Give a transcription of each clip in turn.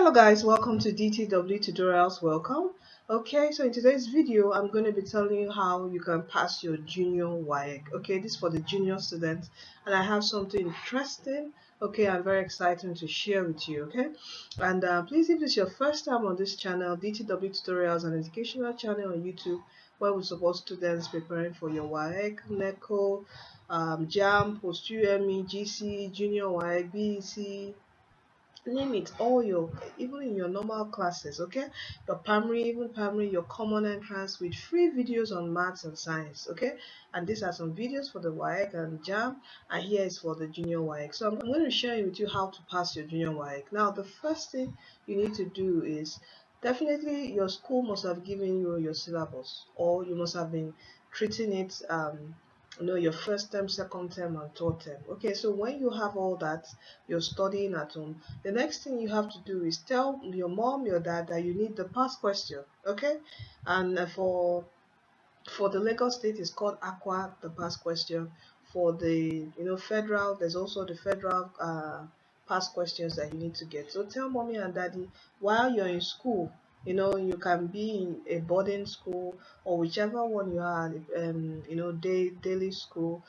Hello guys, welcome to DTW tutorials. Welcome. Okay, so in today's video I'm going to be telling you how you can pass your junior WAEC. Okay, this is for the junior students, and I have something interesting, okay, I'm very excited to share with you. Okay, and please, if this is your first time on this channel, DTW tutorials, an educational channel on YouTube where we support students preparing for your WAEC, NECO, JAM, post UME, GC, junior WAEC, BEC, name it, all your, even in your normal classes. Okay, your primary, even primary, your common entrance, with free videos on maths and science. Okay, and these are some videos for the WAEC and JAM, and here is for the junior WAEC. So I'm going to share with you how to pass your junior WAEC. Now the first thing you need to do is, definitely your school must have given you your syllabus, or you must have been treating it your first term, second term, and third term. Okay, so when you have all that, you're studying at home, the next thing you have to do is tell your mom, your dad, that you need the past question. Okay, and for the Lagos state is called aqua, the past question. For the federal, there's also the federal past questions that you need to get. So tell mommy and daddy while you're in school. You can be in a boarding school or whichever one you are, daily school.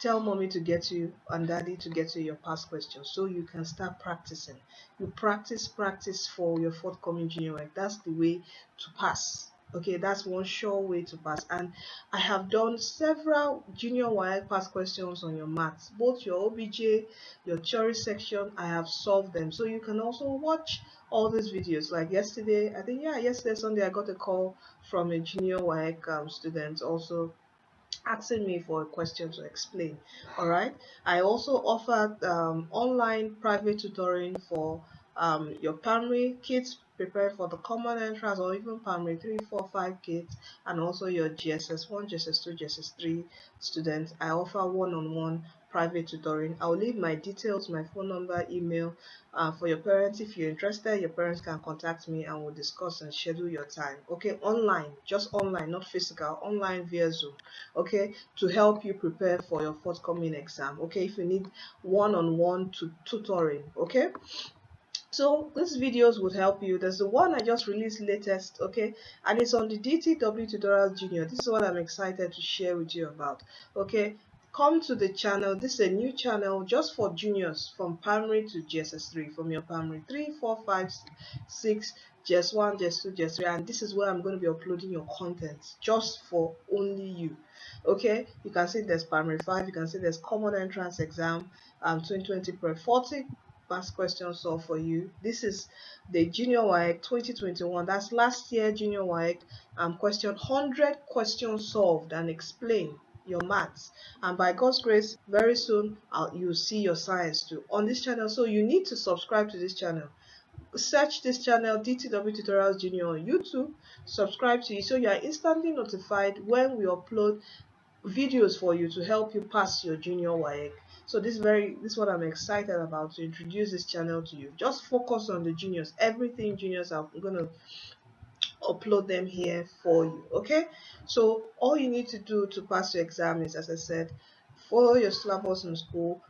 Tell mommy to get you and daddy to get you your past questions so you can start practicing. You practice for your forthcoming junior work. That's the way to pass. Okay, that's one sure way to pass. And I have done several junior WAEC past questions on your maths, both your OBJ, your theory section. I have solved them, so you can also watch all these videos. Like yesterday, I think, yeah, yesterday Sunday, I got a call from a junior WAEC student also asking me for a question to explain. All right, I also offered online private tutoring for your primary kids prepare for the common entrance, or even primary 3, 4, 5 kids, and also your GSS1, GSS2, GSS3 students. I offer one-on-one private tutoring. I'll leave my details, my phone number, email, for your parents. If you're interested, your parents can contact me and we'll discuss and schedule your time. Okay, online, just online, not physical, online via Zoom. Okay, to help you prepare for your forthcoming exam. Okay, if you need one-on-one tutoring. Okay, so these videos would help you. There's the one I just released latest, okay, and it's on the DTW tutorial junior. This is what I'm excited to share with you about. Okay, come to the channel. This is a new channel just for juniors from primary to GSS3, from your primary 3, 4, 5, 6, GS1, GS2, GS3, and this is where I'm going to be uploading your content just for only you. Okay, you can see there's primary 5, you can see there's common entrance exam 2020 prep 40 past question solved for you. This is the junior WAEC 2021, that's last year junior WAEC, question 100 questions solved and explain your maths, and by God's grace very soon you'll see your science too on this channel. So you need to subscribe to this channel. Search this channel DTW Tutorials Junior on YouTube, subscribe to it so you are instantly notified when we upload videos for you to help you pass your junior WAEC. So this is what I'm excited about, to introduce this channel to you. Just focus on the juniors. Everything juniors, I'm gonna upload them here for you. Okay, so all you need to do to pass your exam is, as I said, follow your syllabus in school,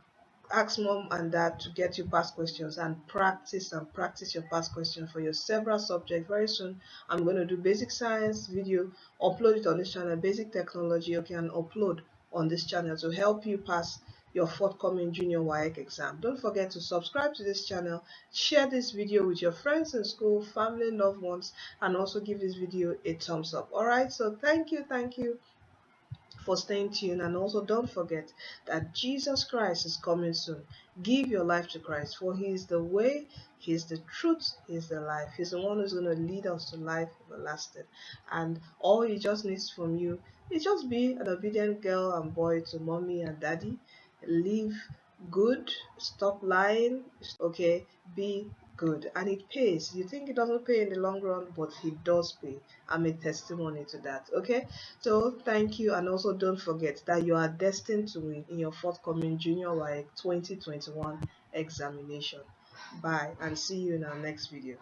ask mom and dad to get you past questions, and practice your past questions for your several subjects. Very soon I'm going to do basic science video, upload it on this channel, basic technology, okay, and upload on this channel to help you pass your forthcoming junior WAEC exam. Don't forget to subscribe to this channel, share this video with your friends in school, family, loved ones, and also give this video a thumbs up. All right, so thank you for staying tuned, and also don't forget that Jesus Christ is coming soon. Give your life to Christ, for he is the way, he is the truth, he is the life. He's the one who's going to lead us to life everlasting, and all he just needs from you is just be an obedient girl and boy to mommy and daddy. Live good, stop lying, okay, be good, and it pays. You think it doesn't pay in the long run, but it does pay. I'm a testimony to that. Okay, so thank you, and also don't forget that you are destined to win in your forthcoming junior WAEC 2021 examination. Bye, and see you in our next video.